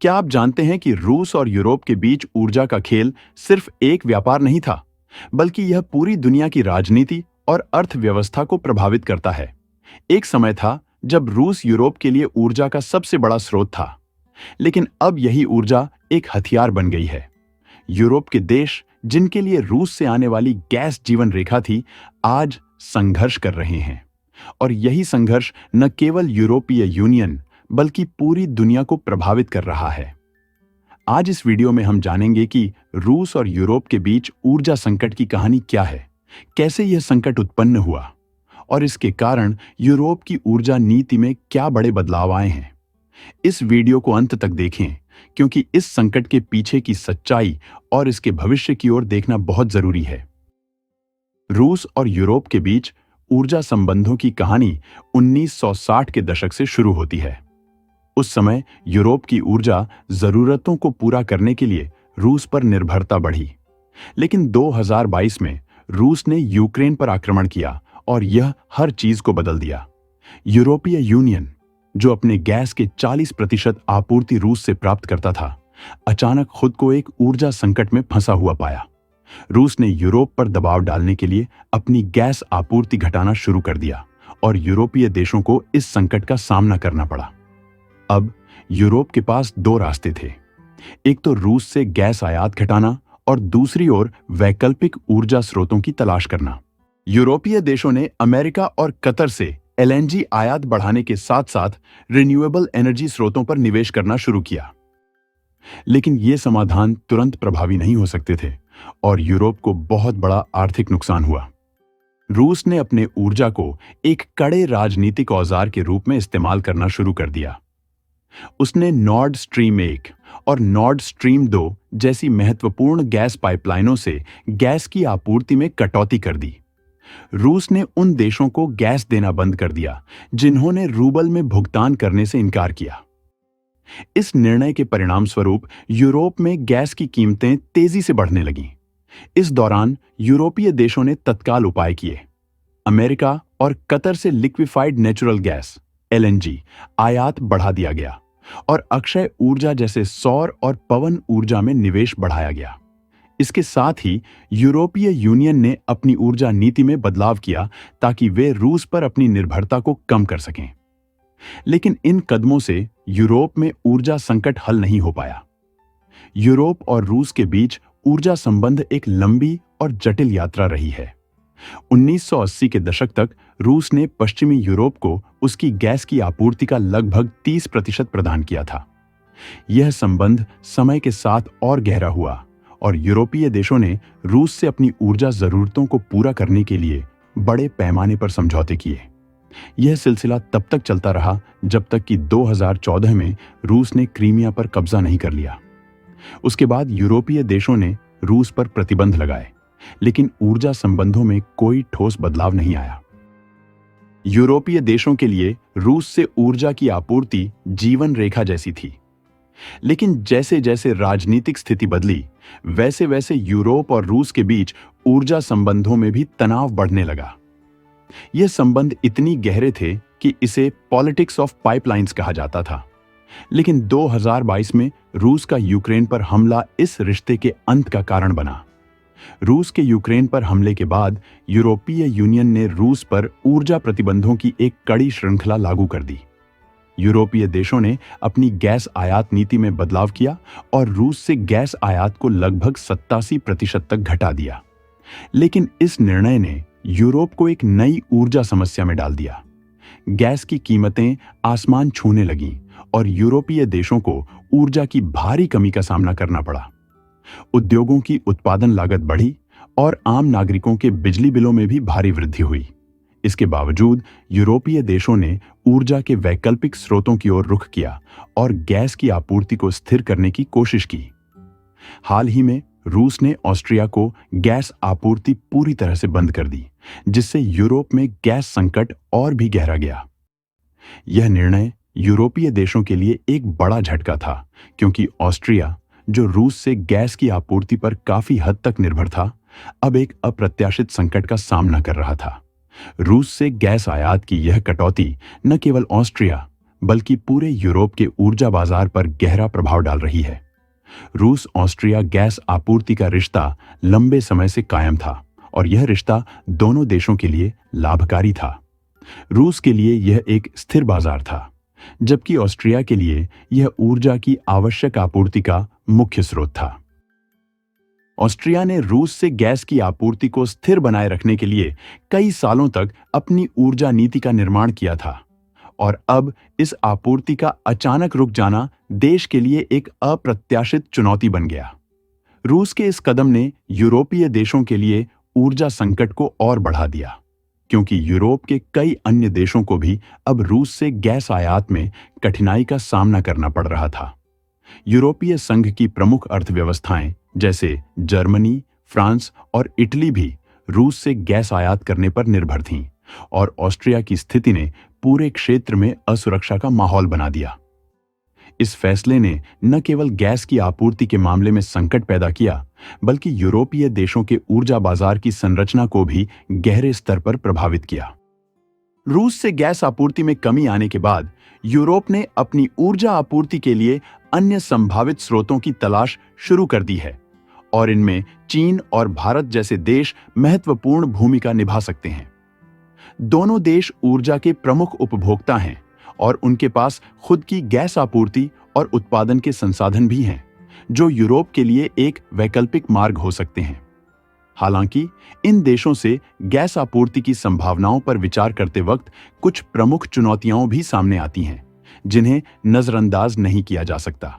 क्या आप जानते हैं कि रूस और यूरोप के बीच ऊर्जा का खेल सिर्फ एक व्यापार नहीं था, बल्कि यह पूरी दुनिया की राजनीति और अर्थव्यवस्था को प्रभावित करता है। एक समय था जब रूस यूरोप के लिए ऊर्जा का सबसे बड़ा स्रोत था, लेकिन अब यही ऊर्जा एक हथियार बन गई है। यूरोप के देश, जिनके लिए रूस से आने वाली गैस जीवन रेखा थी, आज संघर्ष कर रहे हैं। और यही संघर्ष न केवल यूरोपीय यूनियन बल्कि पूरी दुनिया को प्रभावित कर रहा है। आज इस वीडियो में हम जानेंगे कि रूस और यूरोप के बीच ऊर्जा संकट की कहानी क्या है, कैसे यह संकट उत्पन्न हुआ और इसके कारण यूरोप की ऊर्जा नीति में क्या बड़े बदलाव आए हैं। इस वीडियो को अंत तक देखें, क्योंकि इस संकट के पीछे की सच्चाई और इसके भविष्य की ओर देखना बहुत जरूरी है। रूस और यूरोप के बीच ऊर्जा संबंधों की कहानी 1960 के दशक से शुरू होती है। उस समय यूरोप की ऊर्जा जरूरतों को पूरा करने के लिए रूस पर निर्भरता बढ़ी। लेकिन 2022 में रूस ने यूक्रेन पर आक्रमण किया और यह हर चीज को बदल दिया। यूरोपीय यूनियन, जो अपने गैस के 40% आपूर्ति रूस से प्राप्त करता था, अचानक खुद को एक ऊर्जा संकट में फंसा हुआ पाया। रूस ने यूरोप पर दबाव डालने के लिए अपनी गैस आपूर्ति घटाना शुरू कर दिया और यूरोपीय देशों को इस संकट का सामना करना पड़ा। अब यूरोप के पास दो रास्ते थे, एक तो रूस से गैस आयात घटाना और दूसरी ओर वैकल्पिक ऊर्जा स्रोतों की तलाश करना। यूरोपीय देशों ने अमेरिका और कतर से एलएनजी आयात बढ़ाने के साथ साथ रिन्यूएबल एनर्जी स्रोतों पर निवेश करना शुरू किया। लेकिन ये समाधान तुरंत प्रभावी नहीं हो सकते थे और यूरोप को बहुत बड़ा आर्थिक नुकसान हुआ। रूस ने अपने ऊर्जा को एक कड़े राजनीतिक औजार के रूप में इस्तेमाल करना शुरू कर दिया। उसने नॉर्ड स्ट्रीम 1 और नॉर्ड स्ट्रीम 2 जैसी महत्वपूर्ण गैस पाइपलाइनों से गैस की आपूर्ति में कटौती कर दी। रूस ने उन देशों को गैस देना बंद कर दिया जिन्होंने रूबल में भुगतान करने से इनकार किया। इस निर्णय के परिणाम स्वरूप यूरोप में गैस की कीमतें तेजी से बढ़ने लगीं। इस दौरान यूरोपीय देशों ने तत्काल उपाय किए। अमेरिका और कतर से लिक्विफाइड नेचुरल गैस एलएनजी आयात बढ़ा दिया गया और अक्षय ऊर्जा जैसे सौर और पवन ऊर्जा में निवेश बढ़ाया गया। इसके साथ ही यूरोपीय यूनियन ने अपनी ऊर्जा नीति में बदलाव किया ताकि वे रूस पर अपनी निर्भरता को कम कर सकें। लेकिन इन कदमों से यूरोप में ऊर्जा संकट हल नहीं हो पाया। यूरोप और रूस के बीच ऊर्जा संबंध एक लंबी और जटिल यात्रा रही है। 1980 के दशक तक रूस ने पश्चिमी यूरोप को उसकी गैस की आपूर्ति का लगभग 30% प्रदान किया था। यह संबंध समय के साथ और गहरा हुआ और यूरोपीय देशों ने रूस से अपनी ऊर्जा जरूरतों को पूरा करने के लिए बड़े पैमाने पर समझौते किए। यह सिलसिला तब तक चलता रहा जब तक कि 2014 में रूस ने क्रीमिया पर कब्जा नहीं कर लिया। उसके बाद यूरोपीय देशों ने रूस पर प्रतिबंध लगाए, लेकिन ऊर्जा संबंधों में कोई ठोस बदलाव नहीं आया। यूरोपीय देशों के लिए रूस से ऊर्जा की आपूर्ति जीवन रेखा जैसी थी। लेकिन जैसे जैसे राजनीतिक स्थिति बदली, वैसे वैसे यूरोप और रूस के बीच ऊर्जा संबंधों में भी तनाव बढ़ने लगा। यह संबंध इतनी गहरे थे कि इसे पॉलिटिक्स ऑफ पाइपलाइंस कहा जाता था। लेकिन 2022 में रूस का यूक्रेन पर हमला इस रिश्ते के अंत का कारण बना। रूस के यूक्रेन पर हमले के बाद यूरोपीय यूनियन ने रूस पर ऊर्जा प्रतिबंधों की एक कड़ी श्रृंखला लागू कर दी। यूरोपीय देशों ने अपनी गैस आयात नीति में बदलाव किया और रूस से गैस आयात को लगभग 87% तक घटा दिया। लेकिन इस निर्णय ने यूरोप को एक नई ऊर्जा समस्या में डाल दिया। गैस की कीमतें आसमान छूने लगीं और यूरोपीय देशों को ऊर्जा की भारी कमी का सामना करना पड़ा। उद्योगों की उत्पादन लागत बढ़ी और आम नागरिकों के बिजली बिलों में भी भारी वृद्धि हुई। इसके बावजूद यूरोपीय देशों ने ऊर्जा के वैकल्पिक स्रोतों की ओर रुख किया और गैस की आपूर्ति को स्थिर करने की कोशिश की। हाल ही में रूस ने ऑस्ट्रिया को गैस आपूर्ति पूरी तरह से बंद कर दी, जिससे यूरोप में गैस संकट और भी गहरा गया। यह निर्णय यूरोपीय देशों के लिए एक बड़ा झटका था, क्योंकि ऑस्ट्रिया, जो रूस से गैस की आपूर्ति पर काफी हद तक निर्भर था, अब एक अप्रत्याशित संकट का सामना कर रहा था। रूस से गैस आयात की यह कटौती न केवल ऑस्ट्रिया बल्कि पूरे यूरोप के ऊर्जा बाजार पर गहरा प्रभाव डाल रही है। रूस ऑस्ट्रिया गैस आपूर्ति का रिश्ता लंबे समय से कायम था और यह रिश्ता दोनों देशों के लिए लाभकारी था। रूस के लिए यह एक स्थिर बाजार था, जबकि ऑस्ट्रिया के लिए यह ऊर्जा की आवश्यक आपूर्ति का मुख्य स्रोत था। ऑस्ट्रिया ने रूस से गैस की आपूर्ति को स्थिर बनाए रखने के लिए कई सालों तक अपनी ऊर्जा नीति का निर्माण किया था और अब इस आपूर्ति का अचानक रुक जाना देश के लिए एक अप्रत्याशित चुनौती बन गया। रूस के इस कदम ने यूरोपीय देशों के लिए ऊर्जा संकट को और बढ़ा दिया, क्योंकि यूरोप के कई अन्य देशों को भी अब रूस से गैस आयात में कठिनाई का सामना करना पड़ रहा था। यूरोपीय संघ की प्रमुख अर्थव्यवस्थाएं जैसे जर्मनी, फ्रांस और इटली भी रूस से गैस आयात करने पर निर्भर थीं और ऑस्ट्रिया की स्थिति ने पूरे क्षेत्र में असुरक्षा का माहौल बना दिया। इस फैसले ने न केवल गैस की आपूर्ति के मामले में संकट पैदा किया, बल्कि यूरोपीय देशों के ऊर्जा बाजार की संरचना को भी गहरे स्तर पर प्रभावित किया। रूस से गैस आपूर्ति में कमी आने के बाद यूरोप ने अपनी ऊर्जा आपूर्ति के लिए अन्य संभावित स्रोतों की तलाश शुरू कर दी है और इनमें चीन और भारत जैसे देश महत्वपूर्ण भूमिका निभा सकते हैं। दोनों देश ऊर्जा के प्रमुख उपभोक्ता हैं और उनके पास खुद की गैस आपूर्ति और उत्पादन के संसाधन भी हैं, जो यूरोप के लिए एक वैकल्पिक मार्ग हो सकते हैं। हालांकि इन देशों से गैस आपूर्ति की संभावनाओं पर विचार करते वक्त कुछ प्रमुख चुनौतियां भी सामने आती हैं, जिन्हें नजरअंदाज नहीं किया जा सकता।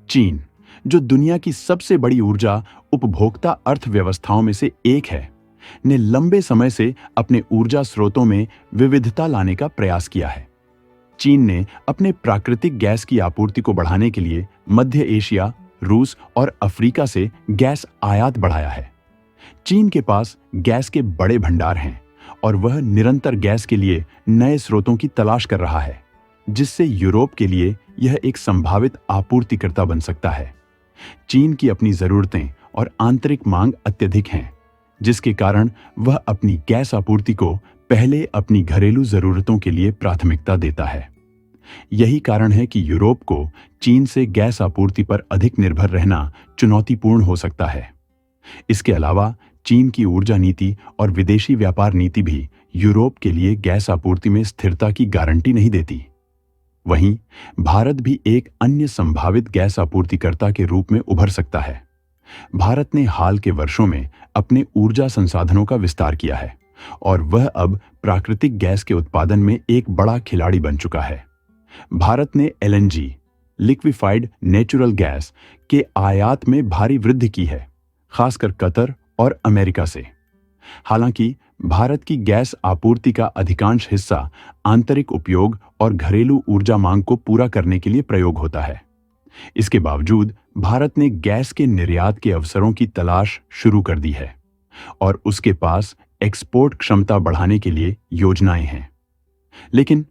चीन, जो दुनिया की सबसे बड़ी ऊर्जा उपभोक्ता अर्थव्यवस्थाओं में से एक है, ने लंबे समय से अपने ऊर्जा स्रोतों में विविधता लाने का प्रयास किया है। चीन ने अपने प्राकृतिक गैस की आपूर्ति को बढ़ाने के लिए मध्य एशिया, रूस और अफ्रीका से गैस आयात बढ़ाया है। चीन के पास गैस के बड़े भंडार हैं और वह निरंतर गैस के लिए नए स्रोतों की तलाश कर रहा है, जिससे यूरोप के लिए यह एक संभावित आपूर्तिकर्ता बन सकता है। चीन की अपनी जरूरतें और आंतरिक मांग अत्यधिक हैं, जिसके कारण वह अपनी गैस आपूर्ति को पहले अपनी घरेलू जरूरतों के लिए प्राथमिकता देता है। यही कारण है कि यूरोप को चीन से गैस आपूर्ति पर अधिक निर्भर रहना चुनौतीपूर्ण हो सकता है। इसके अलावा चीन की ऊर्जा नीति और विदेशी व्यापार नीति भी यूरोप के लिए गैस आपूर्ति में स्थिरता की गारंटी नहीं देती। वहीं भारत भी एक अन्य संभावित गैस आपूर्तिकर्ता के रूप में उभर सकता है। भारत ने हाल के वर्षों में अपने ऊर्जा संसाधनों का विस्तार किया है और वह अब प्राकृतिक गैस के उत्पादन में एक बड़ा खिलाड़ी बन चुका है। भारत ने एलएनजी, लिक्विफाइड नेचुरल गैस के आयात में भारी वृद्धि की है, खासकर कतर और अमेरिका से। हालांकि भारत की गैस आपूर्ति का अधिकांश हिस्सा आंतरिक उपयोग और घरेलू ऊर्जा मांग को पूरा करने के लिए प्रयोग होता है। इसके बावजूद भारत ने गैस के निर्यात के अवसरों की तलाश शुरू कर दी है और उसके पास एक्सपोर्ट क्षमता बढ़ाने के लिए योजनाएं हैं। लेकिन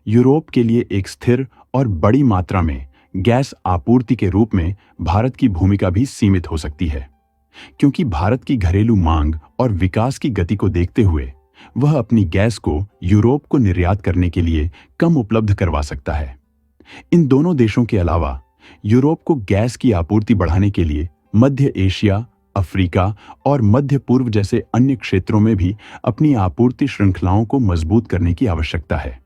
यूरोप के लिए एक स्थिर और बड़ी मात्रा में गैस आपूर्ति के रूप में भारत की भूमिका भी सीमित हो सकती है, क्योंकि भारत की घरेलू मांग और विकास की गति को देखते हुए वह अपनी गैस को यूरोप को निर्यात करने के लिए कम उपलब्ध करवा सकता है। इन दोनों देशों के अलावा यूरोप को गैस की आपूर्ति बढ़ाने के लिए मध्य एशिया, अफ्रीका और मध्य पूर्व जैसे अन्य क्षेत्रों में भी अपनी आपूर्ति श्रृंखलाओं को मजबूत करने की आवश्यकता है।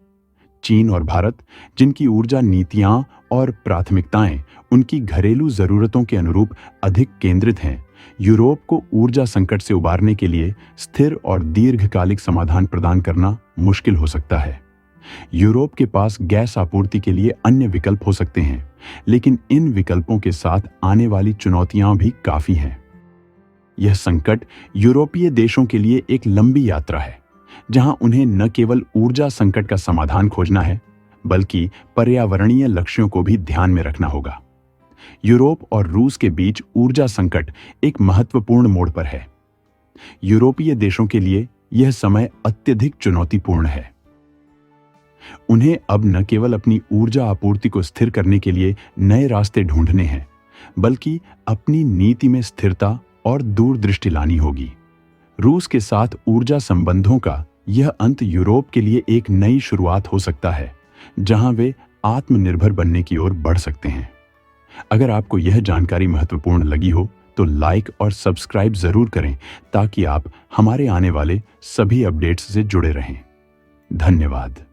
चीन और भारत, जिनकी ऊर्जा नीतियां और प्राथमिकताएं उनकी घरेलू जरूरतों के अनुरूप अधिक केंद्रित हैं, यूरोप को ऊर्जा संकट से उबारने के लिए स्थिर और दीर्घकालिक समाधान प्रदान करना मुश्किल हो सकता है। यूरोप के पास गैस आपूर्ति के लिए अन्य विकल्प हो सकते हैं, लेकिन इन विकल्पों के साथ आने वाली चुनौतियां भी काफी हैं। यह संकट यूरोपीय देशों के लिए एक लंबी यात्रा है, जहां उन्हें न केवल ऊर्जा संकट का समाधान खोजना है, बल्कि पर्यावरणीय लक्ष्यों को भी ध्यान में रखना होगा। यूरोप और रूस के बीच ऊर्जा संकट एक महत्वपूर्ण मोड़ पर है। यूरोपीय देशों के लिए यह समय अत्यधिक चुनौतीपूर्ण है। उन्हें अब न केवल अपनी ऊर्जा आपूर्ति को स्थिर करने के लिए नए रास्ते ढूंढने हैं, बल्कि अपनी नीति में स्थिरता और दूरदृष्टि लानी होगी। रूस के साथ ऊर्जा संबंधों का यह अंत यूरोप के लिए एक नई शुरुआत हो सकता है, जहां वे आत्मनिर्भर बनने की ओर बढ़ सकते हैं। अगर आपको यह जानकारी महत्वपूर्ण लगी हो तो लाइक और सब्सक्राइब जरूर करें ताकि आप हमारे आने वाले सभी अपडेट्स से जुड़े रहें। धन्यवाद।